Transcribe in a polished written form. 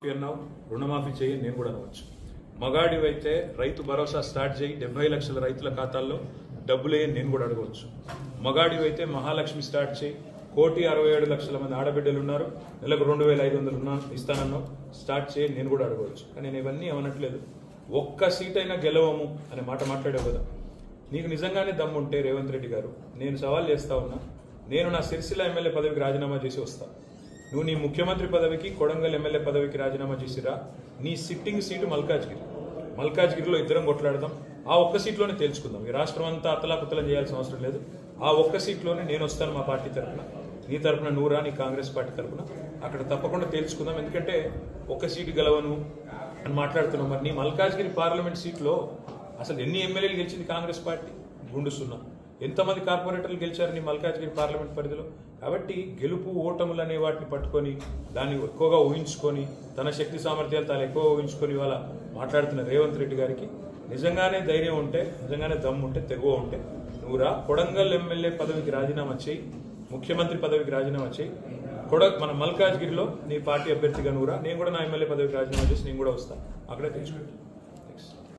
రుణమాఫీ చేయి నేను కూడా అనవచ్చు. మగాడివైతే రైతు భరోసా స్టార్ట్ చేయి, 70 లక్షల రైతుల ఖాతాల్లో డబ్బులే నేను కూడా అడగవచ్చు. మగాడివైతే మహాలక్ష్మి స్టార్ట్ చేయి, 1,67,00,000 మంది ఆడబిడ్డలు ఉన్నారు, నెలకు 2,500 ఇస్తానన్నావు, స్టార్ట్ చేయి నేను కూడా అడగవచ్చు. కానీ నేను ఇవన్నీ ఏమనట్లేదు. ఒక్క సీట్ అయినా గెలవము అనే మాట మాట్లాడావు కదా. నీకు నిజంగానే దమ్ముంటే రేవంత్ రెడ్డి గారు, నేను సవాల్ చేస్తా ఉన్నా, నేను నా సిరిసిల్ల ఎమ్మెల్యే పదవికి రాజీనామా చేసి వస్తా. నువ్వు నీ ముఖ్యమంత్రి పదవికి, కొడంగల్ ఎమ్మెల్యే పదవికి రాజీనామా చేసిరా. నీ సిట్టింగ్ సీటు మల్కాజ్గిరిలో ఇద్దరం కొట్లాడదాం. ఆ ఒక్క సీట్లోనే తేల్చుకుందాం. ఈ రాష్ట్రం అంతా అతలాకుతలం చేయాల్సిన అవసరం లేదు. ఆ ఒక్క సీట్లోనే నేను వస్తాను మా పార్టీ తరఫున, నీ తరఫున నువ్వురా, నీ కాంగ్రెస్ పార్టీ తరఫున. అక్కడ తప్పకుండా తేల్చుకుందాం. ఎందుకంటే ఒక్క సీటు గెలవను అని మాట్లాడుతున్నాం. మరి నీ మల్కాజ్గిరి పార్లమెంట్ సీట్లో అసలు ఎన్ని ఎమ్మెల్యేలు గెలిచింది కాంగ్రెస్ పార్టీ? గుండు సున్నా. ఎంతమంది కార్పొరేటర్లు గెలిచారు నీ మల్కాజ్గిరి పార్లమెంట్ పరిధిలో? కాబట్టి గెలుపు ఓటములు అనే వాటిని పట్టుకొని, దాన్ని ఎక్కువగా ఊహించుకొని, తన శక్తి సామర్థ్యాలు తాను ఎక్కువ ఊహించుకొని ఇవాళ మాట్లాడుతున్న రేవంత్ రెడ్డి గారికి నిజంగానే ధైర్యం ఉంటే, నిజంగానే దమ్ము ఉంటే, తెగువ ఉంటే నువ్వురా, కొడంగల్ ఎమ్మెల్యే పదవికి రాజీనామా చేయి, ముఖ్యమంత్రి పదవికి రాజీనామా చేయి. మన మల్కాజ్గిరిలో నీ పార్టీ అభ్యర్థిగా నువ్వురా, నేను కూడా నా ఎమ్మెల్యే పదవికి రాజీనామా చేసి నేను కూడా వస్తాను. అక్కడే తెలుసుకుంటాను.